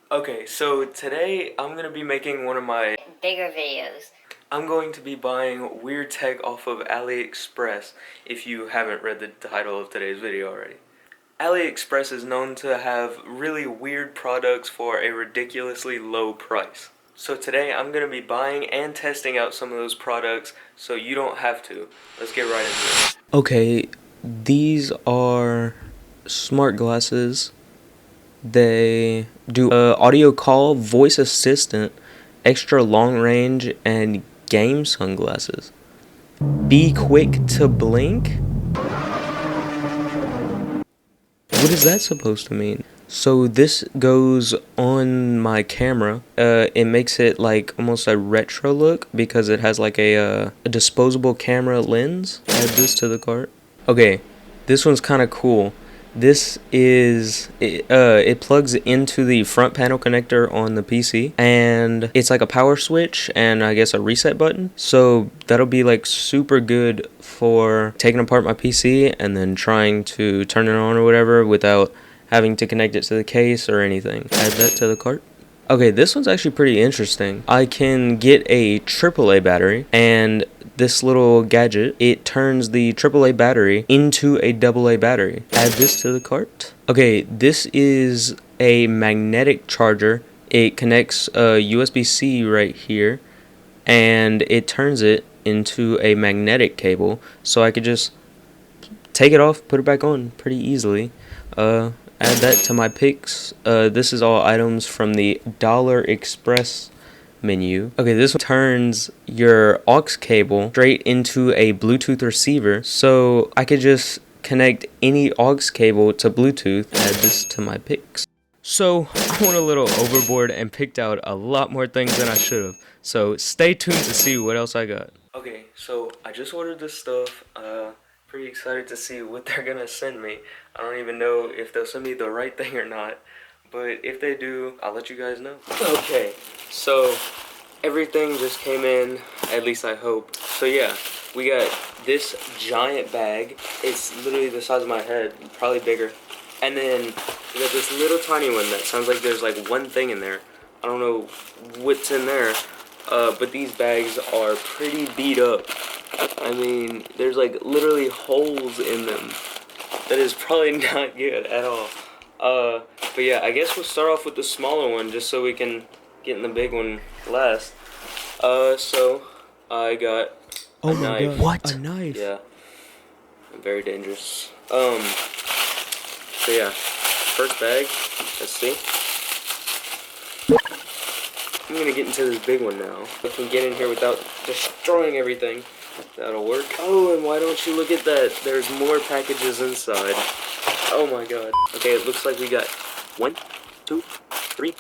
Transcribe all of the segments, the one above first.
Okay, so today I'm going to be making one of my bigger videos. I'm going to be buying weird tech off of AliExpress, if you haven't read the title of today's video already. AliExpress is known to have really weird products for a ridiculously low price. So today I'm going to be buying and testing out some of those products so you don't have to. Let's get right into it. Okay, these are smart glasses. They do audio call, voice assistant, extra long range, and game sunglasses. Be quick to blink? What is that supposed to mean? So this goes on my camera. It makes it like almost a retro look because it has like a disposable camera lens. Add this to the cart. Okay, this one's kind of cool. It plugs into the front panel connector on the PC, and it's like a power switch and I guess a reset button. So that'll be like super good for taking apart my PC and then trying to turn it on or whatever without having to connect it to the case or anything. Add that to the cart. Okay, this one's actually pretty interesting. I can get a AAA battery, and this little gadget, it turns the AAA battery into a AA battery. Add this to the cart. Okay, this is a magnetic charger. It connects a USB-C right here, and it turns it into a magnetic cable, so I could just take it off, put it back on pretty easily. Add that to my picks. This is all items from the AliExpress menu. Okay, this one turns your aux cable straight into a Bluetooth receiver, so I could just connect any aux cable to Bluetooth. Add this to my picks. So, I went a little overboard and picked out a lot more things than I should have. So, stay tuned to see what else I got. Okay, so I just ordered this stuff. Pretty excited to see what they're gonna send me. I don't even know if they'll send me the right thing or not, but if they do, I'll let you guys know. Okay, so everything just came in, at least I hope. So yeah, we got this giant bag. It's literally the size of my head, probably bigger. And then we got this little tiny one that sounds like there's like one thing in there. I don't know what's in there, but these bags are pretty beat up. I mean, there's like literally holes in them. That is probably not good at all. But yeah, I guess we'll start off with the smaller one just so we can get in the big one last. So I got a knife. God. What? A knife? Yeah. Very dangerous. So yeah, first bag. Let's see. I'm gonna get into this big one now. I can get in here without destroying everything. That'll work. Oh, and why don't you look at that? There's more packages inside. Oh my god. Okay, it looks like we got 1, 2, 3,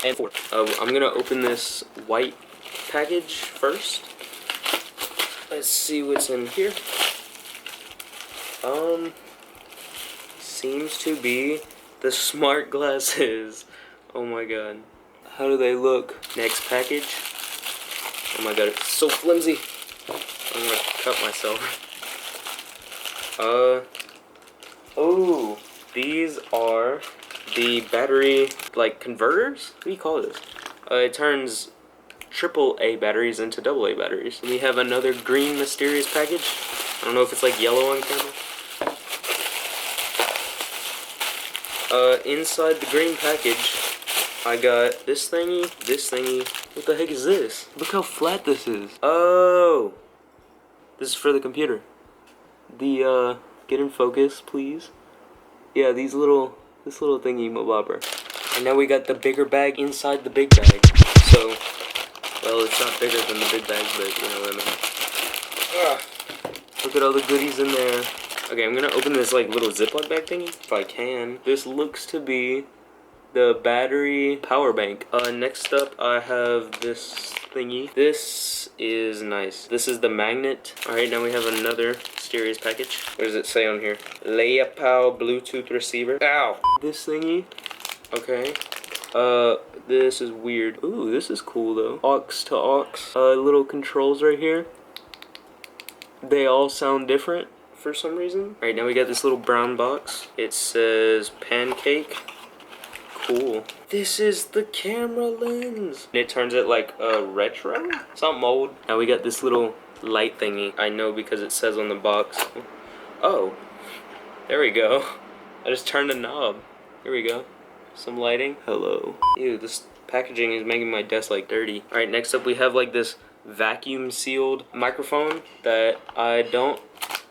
and 4. I'm gonna open this white package first. Let's see what's in here. Seems to be the smart glasses. Oh my god. How do they look? Next package. Oh my god, it's so flimsy. I'm gonna cut myself. Oh, these are the battery, like, converters? What do you call this? It turns AAA batteries into AA batteries. And we have another green mysterious package. I don't know if it's, like, yellow on camera. Inside the green package, I got this thingy. What the heck is this? Look how flat this is. Oh! This is for the computer. Get in focus, please. Yeah, this little thingy bobber. And now we got the bigger bag inside the big bag. So, well, it's not bigger than the big bag, but you know what I mean. Look at all the goodies in there. Okay, I'm gonna open this like little Ziploc bag thingy, if I can. This looks to be the battery power bank. Next up, I have this thingy. This is nice. This is the magnet. Alright, now we have another mysterious package. What does it say on here? Leopow Bluetooth receiver. Ow! This thingy. Okay. This is weird. Ooh, this is cool though. Aux to aux. Little controls right here. They all sound different for some reason. Alright, now we got this little brown box. It says pancake. cool. This is the camera lens. It turns it like a retro? Something old. Now we got this little light thingy. I know because it says on the box. Oh, there we go. I just turned the knob. Here we go. Some lighting. Hello. Ew, this packaging is making my desk like dirty. All right, next up we have like this vacuum sealed microphone that I don't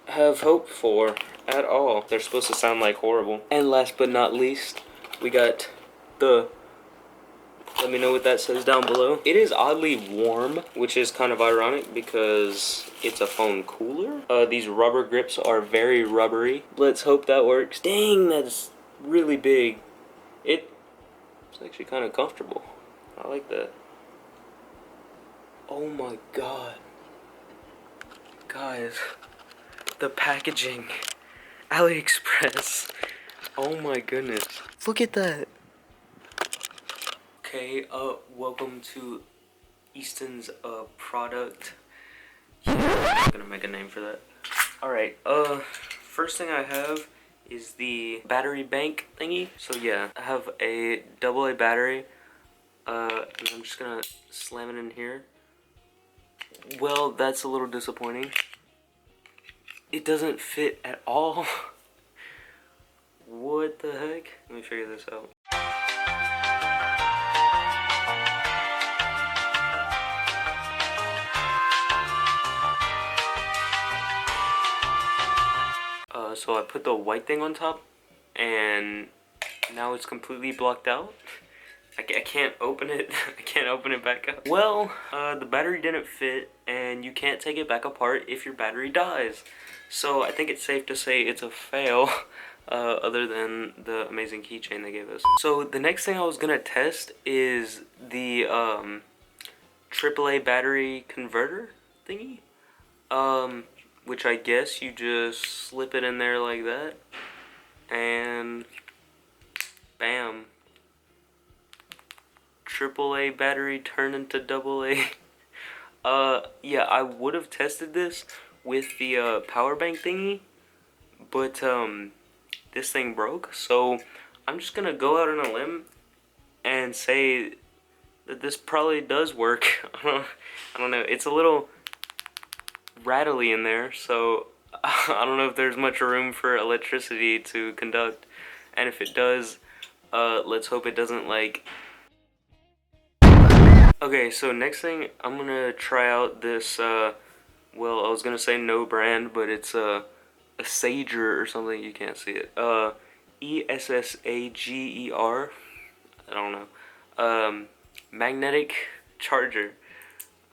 have hope for at all. They're supposed to sound like horrible. And last but not least, we got the, let me know what that says down below. It is oddly warm, which is kind of ironic because it's a phone cooler. These rubber grips are very rubbery. Let's hope that works. Dang, that's really big. It's actually kind of comfortable. I like that. Oh my god. Guys, the packaging. AliExpress. Oh my goodness. Look at that. Okay, welcome to Easton's product. Yeah, I'm gonna make a name for that. Alright, first thing I have is the battery bank thingy. So yeah, I have a AA battery. And I'm just gonna slam it in here. Well, that's a little disappointing. It doesn't fit at all. What the heck? Let me figure this out. So I put the white thing on top, and now it's completely blocked out. I can't open it. I can't open it back up. Well, the battery didn't fit, and you can't take it back apart if your battery dies. So I think it's safe to say it's a fail, other than the amazing keychain they gave us. So the next thing I was gonna test is the AAA battery converter thingy. Which I guess you just slip it in there like that, and bam. AAA battery turned into AA. Yeah, I would have tested this with the power bank thingy, but this thing broke, so I'm just gonna go out on a limb and say that this probably does work. I don't know. It's a little rattly in there, so I don't know if there's much room for electricity to conduct, and if it does, let's hope it doesn't like. Okay, so next thing I'm gonna try out this well, I was gonna say no brand, but it's a Sager or something. You can't see it. ESSAGER. I don't know. Magnetic charger.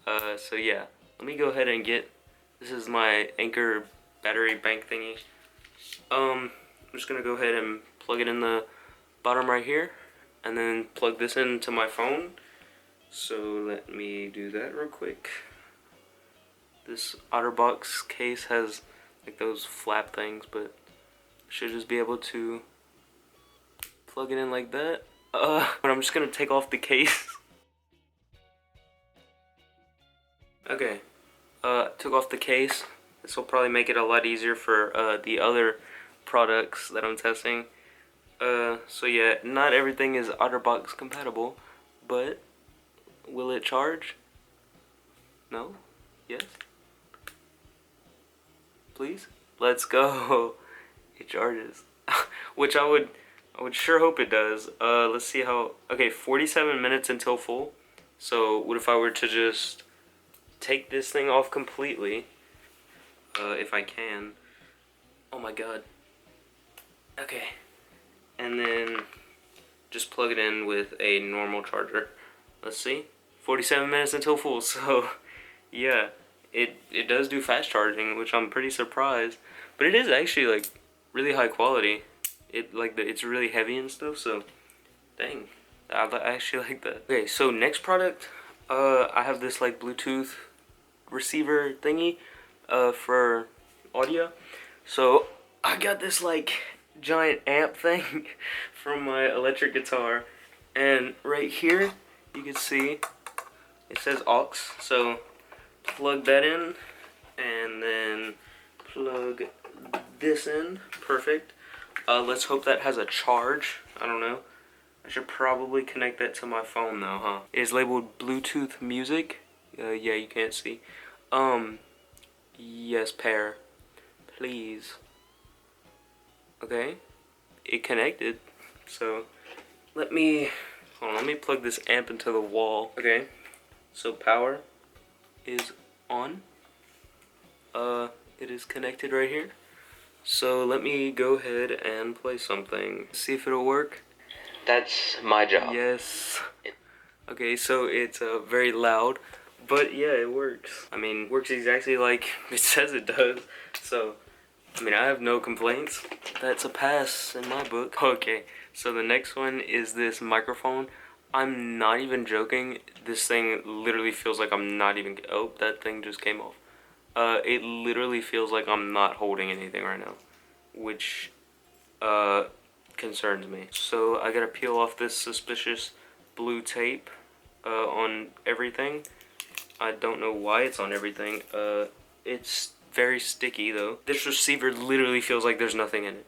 So yeah, let me go ahead and get. This is my Anchor battery bank thingy. I'm just gonna go ahead and plug it in the bottom right here, and then plug this into my phone. So let me do that real quick. This OtterBox case has like those flap things, but I should just be able to plug it in like that. But I'm just gonna take off the case. Okay. Took off the case. This will probably make it a lot easier for the other products that I'm testing. So yeah, not everything is OtterBox compatible, but will it charge? No? Yes? Please? Let's go. It charges. Which I would sure hope it does. Let's see how. Okay, 47 minutes until full. So what if I were to just take this thing off completely, if I can. Oh my god. Okay. And then just plug it in with a normal charger. Let's see. 47 minutes until full, so yeah. It does do fast charging, which I'm pretty surprised. But it is actually like really high quality. It's really heavy and stuff, so dang. I actually like that. Okay, so next product, I have this like Bluetooth receiver thingy for audio. So I got this like giant amp thing from my electric guitar, and right here you can see it says aux, so plug that in and then plug this in. Perfect. Let's hope that has a charge. I don't know. I should probably connect that to my phone now, huh? It is labeled Bluetooth music. Yeah, you can't see. Yes, pair. Please. Okay. It connected. So, hold on, let me plug this amp into the wall. Okay. So, power is on. It is connected right here. So, let me go ahead and play something. See if it'll work. That's my job. Yes. Okay, so it's very loud, but yeah, it works. I mean, works exactly like it says it does. So, I mean, I have no complaints. That's a pass in my book. Okay, so the next one is this microphone. I'm not even joking. This thing literally feels like I'm not even. Oh, that thing just came off. It literally feels like I'm not holding anything right now, which concerns me. So I gotta peel off this suspicious blue tape on everything. I don't know why it's on everything. It's very sticky though. This receiver literally feels like there's nothing in it.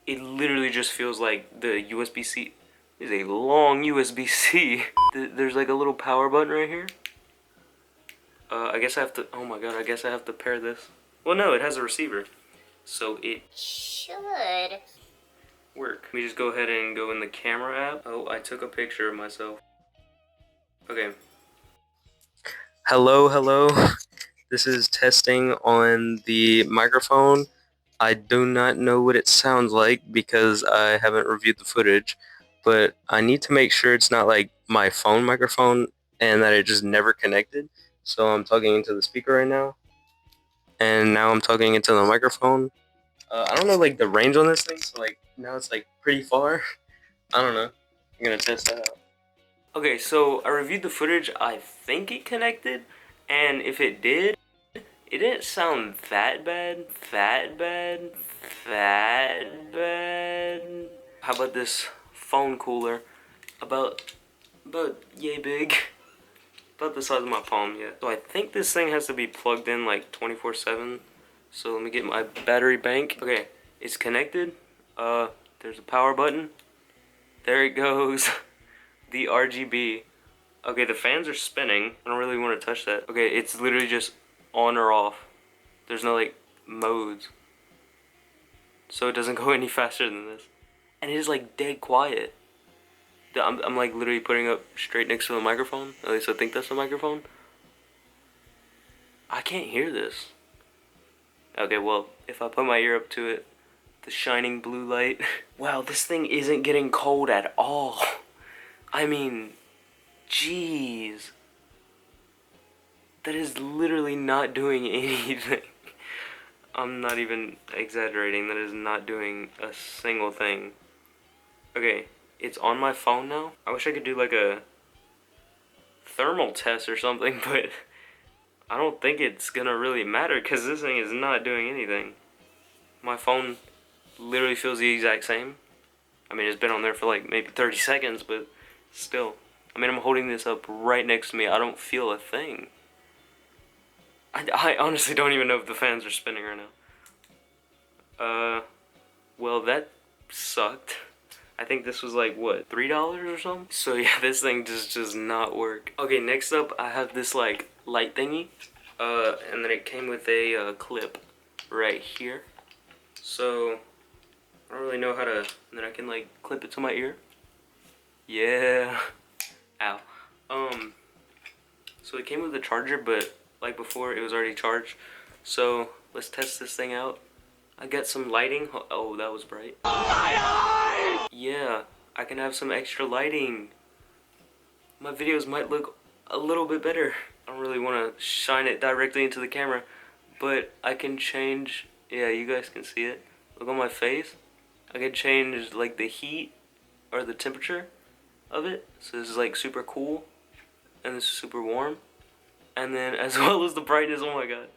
It literally just feels like the USB-C is a long USB-C. There's like a little power button right here. I guess I have to, oh my god, I guess I have to pair this. Well, no, it has a receiver. So it should work. Let me just go ahead and go in the camera app. Oh, I took a picture of myself. Okay. Hello. This is testing on the microphone. I do not know what it sounds like because I haven't reviewed the footage, but I need to make sure it's not like my phone microphone and that it just never connected. So I'm talking into the speaker right now, and now I'm talking into the microphone. I don't know like the range on this thing, so like now it's like pretty far. I don't know. I'm gonna test that out. Okay, so I reviewed the footage. I think it connected, and if it did, it didn't sound that bad. How about this phone cooler? About yay big. About the size of my palm, yeah. So I think this thing has to be plugged in like 24/7. So let me get my battery bank. Okay, it's connected. There's a power button. There it goes. The RGB. Okay, the fans are spinning. I don't really want to touch that. Okay, it's literally just on or off. There's no like modes. So it doesn't go any faster than this. And it is like dead quiet. I'm like literally putting up straight next to the microphone. At least I think that's the microphone. I can't hear this. Okay, well, if I put my ear up to it, the shining blue light. Wow, this thing isn't getting cold at all. I mean, jeez. That is literally not doing anything. I'm not even exaggerating. That is not doing a single thing. Okay, it's on my phone now. I wish I could do like a thermal test or something, but I don't think it's gonna really matter because this thing is not doing anything. My phone literally feels the exact same. I mean, it's been on there for like maybe 30 seconds, but still. I mean, I'm holding this up right next to me. I don't feel a thing. I honestly don't even know if the fans are spinning right now. Well, that sucked. I think this was like, what, $3 or something? So yeah, this thing just does not work. Okay, next up, I have this like light thingy. And then it came with a clip right here. So, I don't really know how to, and then I can like clip it to my ear. Yeah. Ow. So it came with a charger, but like before, it was already charged. So, let's test this thing out. I got some lighting. Oh, that was bright. Yeah, I can have some extra lighting. My videos might look a little bit better. I don't really want to shine it directly into the camera, but I can change, yeah, you guys can see it. Look on my face. I can change like the heat or the temperature of it. So this is like super cool, and this is super warm. And then as well as the brightness, oh my god.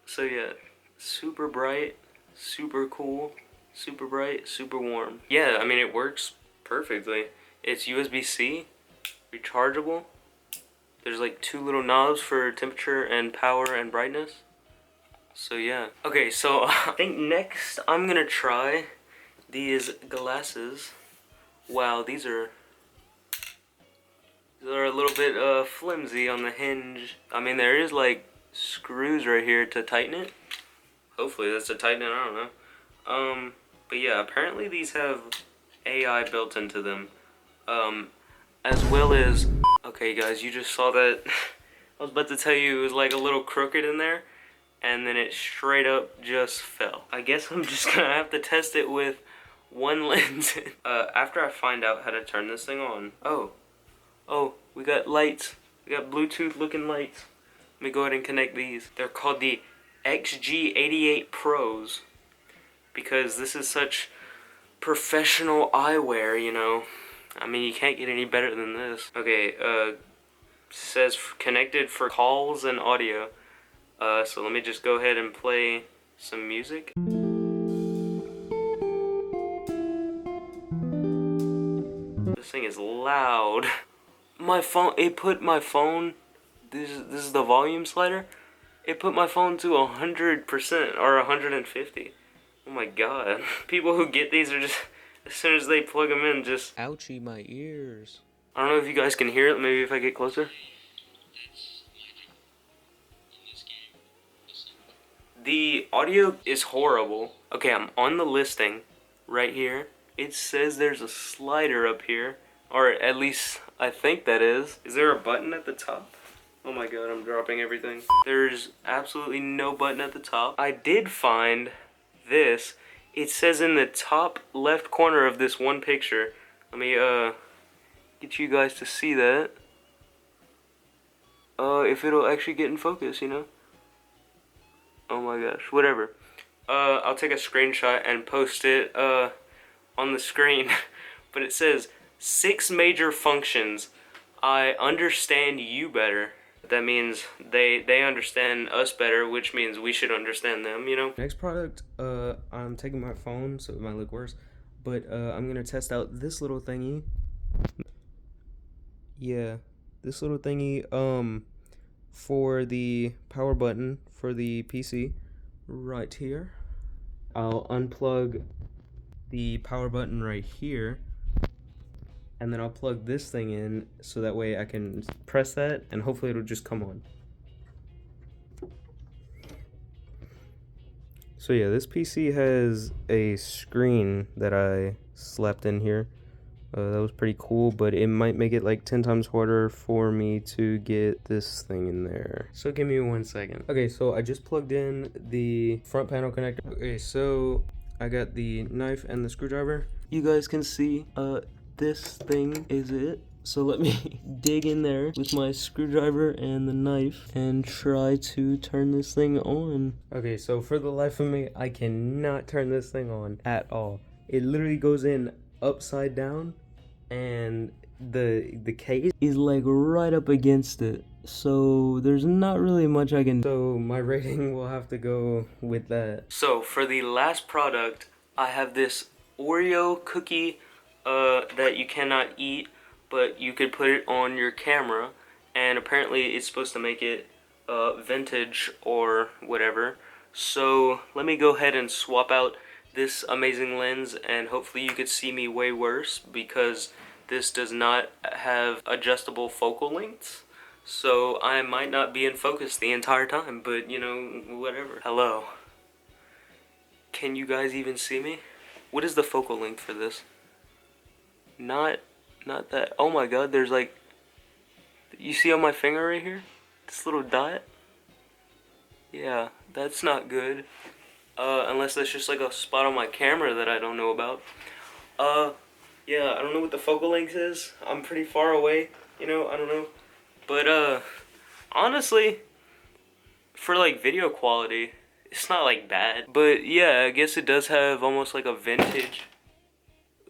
So yeah, super bright, super cool, super bright, super warm. Yeah, I mean it works perfectly. It's USB-C, rechargeable. There's like two little knobs for temperature and power and brightness. So yeah. Okay, so I think next I'm gonna try these glasses. Wow, these are little bit flimsy on the hinge. I mean, there is like screws right here to tighten it. Hopefully that's to tighten it, I don't know. But yeah, apparently these have AI built into them. As well as, okay guys, you just saw that. I was about to tell you it was like a little crooked in there, and then it straight up just fell. I guess I'm just gonna have to test it with one lens. After I find out how to turn this thing on. Oh, we got lights. We got Bluetooth looking lights. Let me go ahead and connect these. They're called the XG88 Pros because this is such professional eyewear, you know. I mean, you can't get any better than this. Okay, says connected for calls and audio. So let me just go ahead and play some music. This thing is loud. My phone, it put my phone, this is the volume slider. It put my phone to 100% or 150. Oh my god. People who get these are just, as soon as they plug them in, just... Ouchie, my ears. I don't know if you guys can hear it, maybe if I get closer. The audio is horrible. Okay, I'm on the listing right here. It says there's a slider up here, or at least I think that is. Is there a button at the top? Oh my god, I'm dropping everything. There's absolutely no button at the top. I did find this. It says in the top left corner of this one picture. Let me get you guys to see that. If it'll actually get in focus, you know. Oh my gosh, whatever. I'll take a screenshot and post it on the screen. But it says 6 major functions. I understand you better. That means they understand us better, which means we should understand them, you know? Next product, I'm taking my phone, so it might look worse, but I'm gonna test out this little thingy. Yeah, this little thingy, for the power button for the PC, right here. I'll unplug the power button right here, and then I'll plug this thing in so that way I can press that and hopefully it'll just come on. So yeah, this PC has a screen that I slapped in here. That was pretty cool, but it might make it like 10 times harder for me to get this thing in there. So give me 1 second. Okay, so I just plugged in the front panel connector. Okay, so I got the knife and the screwdriver. You guys can see, this thing is it. So let me dig in there with my screwdriver and the knife and try to turn this thing on. Okay, so for the life of me, I cannot turn this thing on at all. It literally goes in upside down and the case is like right up against it. So there's not really much I can do. So my rating will have to go with that. So for the last product, I have this Oreo cookie that you cannot eat, but you could put it on your camera, and apparently it's supposed to make it vintage or whatever. So let me go ahead and swap out this amazing lens, and hopefully you could see me way worse because this does not have adjustable focal lengths. So I might not be in focus the entire time, but you know, whatever. Hello. Can you guys even see me? What is the focal length for this? Not that. Oh my god, there's like, you see on my finger right here? This little dot? Yeah, that's not good. Unless that's just like a spot on my camera that I don't know about. Yeah, I don't know what the focal length is. I'm pretty far away, you know, I don't know. But, honestly, for like video quality, it's not like bad. But yeah, I guess it does have almost like a vintage,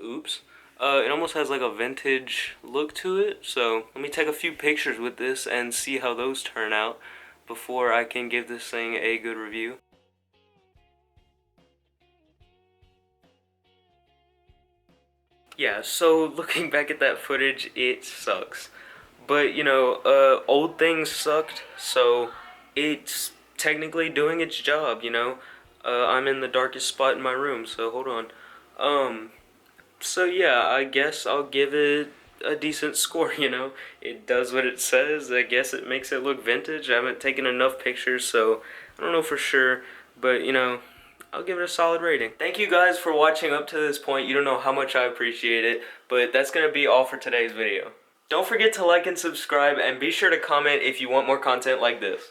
oops. It almost has like a vintage look to it. So let me take a few pictures with this and see how those turn out before I can give this thing a good review. Yeah, so looking back at that footage, it sucks. But, you know, old things sucked, so it's technically doing its job, you know. I'm in the darkest spot in my room, so hold on. So yeah, I guess I'll give it a decent score, you know. It does what it says. I guess it makes it look vintage. I haven't taken enough pictures, so I don't know for sure, but you know, I'll give it a solid rating. Thank you guys for watching up to this point. You don't know how much I appreciate it, but that's going to be all for today's video. Don't forget to like and subscribe, and be sure to comment if you want more content like this.